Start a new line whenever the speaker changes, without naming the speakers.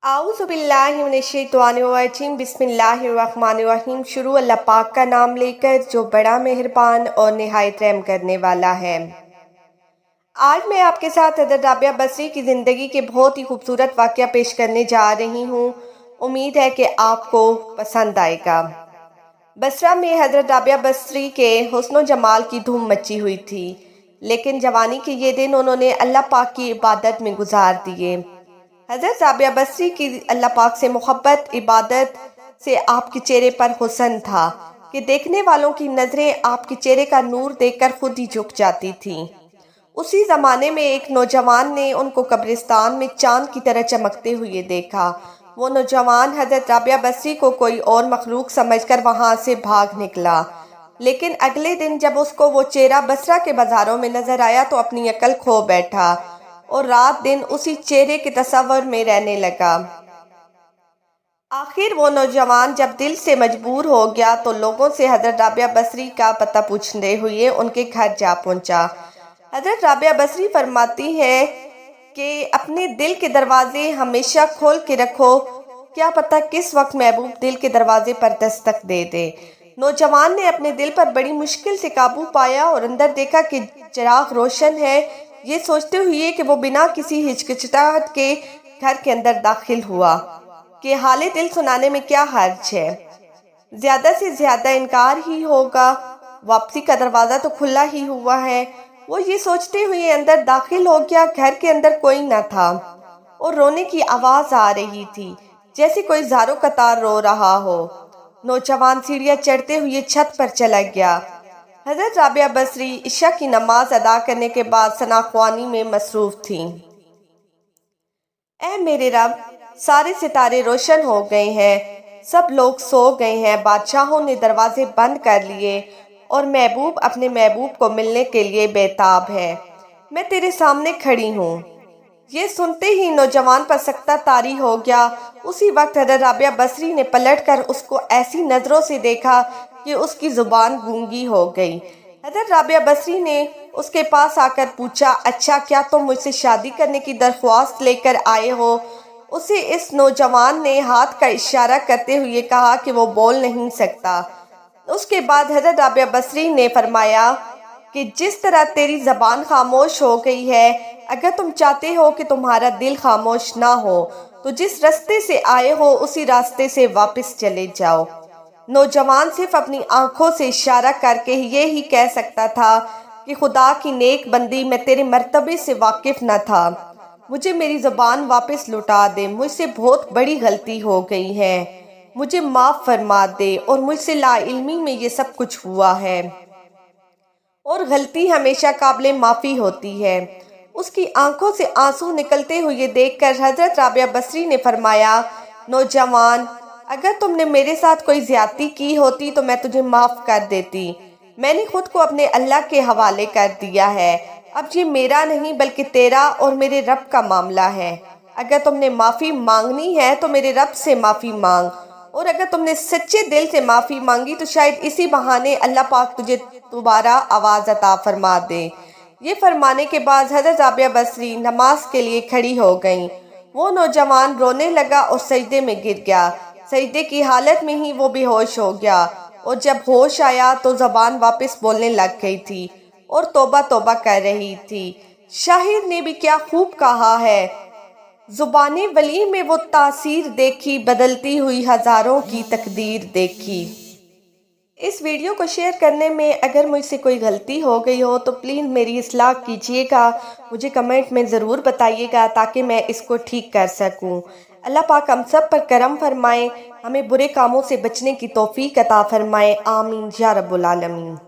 आऊज़ुबिल्लाहिमिनश्शैतानिर्रजीम बिस्मिल्लाहिर्रहमानिर्रहीम। शुरू अल्लाह पाक का नाम लेकर जो बड़ा मेहरबान और निहायत रहम करने वाला है। आज मैं आपके साथ हज़रत राबिया बसरी की ज़िंदगी के बहुत ही खूबसूरत वाक़या पेश करने जा रही हूँ। उम्मीद है कि आपको पसंद आएगा। बसरा में हज़रत राबिया बसरी के हुस्न जमाल की धूम मची हुई थी, लेकिन जवानी के ये दिन उन्होंने अल्लाह पाक की इबादत में गुजार दिए। हज़रत राबिया बसरी की अल्लाह पाक से मोहब्बत, इबादत से आपके चेहरे पर हुस्न था कि देखने वालों की नज़रें आपके चेहरे का नूर देखकर खुद ही झुक जाती थीं। उसी ज़माने में एक नौजवान ने उनको कब्रिस्तान में चांद की तरह चमकते हुए देखा। वो नौजवान हज़रत राबिया बसरी को कोई और मखलूक समझकर वहाँ से भाग निकला, लेकिन अगले दिन जब उसको वो चेहरा बसरा के बाज़ारों में नज़र आया तो अपनी अकल खो बैठा और रात दिन उसी चेहरे के तस्वर में रहने लगा। आखिर वो नौजवान जब दिल से मजबूर हो गया तो लोगों से हज़रत राबिया बसरी का पता पूछते हुए उनके घर जा पहुंचा। हज़रत राबिया बसरी फरमाती है कि अपने दिल के दरवाजे हमेशा खोल के रखो, क्या पता किस वक्त महबूब दिल के दरवाजे पर दस्तक दे दे। नौजवान ने अपने दिल पर बड़ी मुश्किल से काबू पाया और अंदर देखा कि चिराग रोशन है। ये सोचते हुए कि वो बिना किसी हिचकिचाहट के घर के अंदर दाखिल हुआ कि हाले दिल सुनाने में क्या हर्ज है, ज्यादा से ज्यादा इनकार ही होगा, वापसी का दरवाजा तो खुला ही हुआ है। वो ये सोचते हुए अंदर दाखिल हो गया। घर के अंदर कोई न था और रोने की आवाज आ रही थी, जैसे कोई ज़ारो कतार रो रहा हो। नौजवान सीढ़ियां चढ़ते हुए छत पर चला गया। हज़रत राबिया बसरी इशा की नमाज अदा करने के बाद सनाख्वानी में मसरूफ थीं। ऐ मेरे रब, सारे सितारे रोशन हो गए हैं, सब लोग सो गए हैं, बादशाहों ने दरवाजे बंद कर लिए और महबूब अपने महबूब को मिलने के लिए बेताब है। मैं तेरे सामने खड़ी हूँ। ये सुनते ही नौजवान पर सख्ता तारी हो गया। उसी वक्त हज़रत राबिया बसरी ने पलटकर उसको ऐसी नज़रों से देखा कि उसकी ज़ुबान गूंगी हो गई। हज़रत राबिया बसरी ने उसके पास आकर पूछा, अच्छा क्या तुम मुझसे शादी करने की दरख्वास्त लेकर आए हो? उसे इस नौजवान ने हाथ का इशारा करते हुए कहा कि वो बोल नहीं सकता। उसके बाद हज़रत राबिया बसरी ने फरमाया कि जिस तरह तेरी ज़बान खामोश हो गई है, अगर तुम चाहते हो कि तुम्हारा दिल खामोश ना हो तो जिस रास्ते से आए हो उसी रास्ते से वापस चले जाओ। नौजवान सिर्फ अपनी आंखों से इशारा करके ये ही कह सकता था कि खुदा की नेक बंदी, मैं तेरे मर्तबे से वाकिफ न था, मुझे मेरी ज़बान वापस लौटा दे, मुझसे बहुत बड़ी गलती हो गई है, मुझे माफ़ फरमा दे और मुझसे लाइल्मी में ये सब कुछ हुआ है और गलती हमेशा काबिल माफ़ी होती है। उसकी आंखों से आंसू निकलते हुए देखकर हज़रत राबिया बसरी ने फरमाया, नौजवान, अगर तुमने मेरे साथ कोई ज्यादती की होती तो मैं तुझे माफ़ कर देती। मैंने खुद को अपने अल्लाह के हवाले कर दिया है। अब ये मेरा नहीं बल्कि तेरा और मेरे रब का मामला है। अगर तुमने माफ़ी मांगनी है तो मेरे रब से माफ़ी मांग, और अगर तुमने सच्चे दिल से माफ़ी मांगी तो शायद इसी बहाने अल्लाह पाक तुझे दोबारा आवाज़ अता फरमा दे। ये फरमाने के बाद हज़रत राबिया बसरी नमाज के लिए खड़ी हो गईं। वो नौजवान रोने लगा और सजदे में गिर गया। सजदे की हालत में ही वो बेहोश हो गया और जब होश आया तो ज़बान वापस बोलने लग गई थी और तौबा तौबा कर रही थी। शाहिर ने भी क्या खूब कहा है, ज़ुबाने वली में वो तासीर देखी, बदलती हुई हज़ारों की तकदीर देखी। इस वीडियो को शेयर करने में अगर मुझसे कोई गलती हो गई हो तो प्लीज़ मेरी इस्लाह कीजिएगा, मुझे कमेंट में ज़रूर बताइएगा ताकि मैं इसको ठीक कर सकूं। अल्लाह पाक हम सब पर करम फरमाए, हमें बुरे कामों से बचने की तौफीक अता फरमाए। आमीन या रब्बुल आलमीन।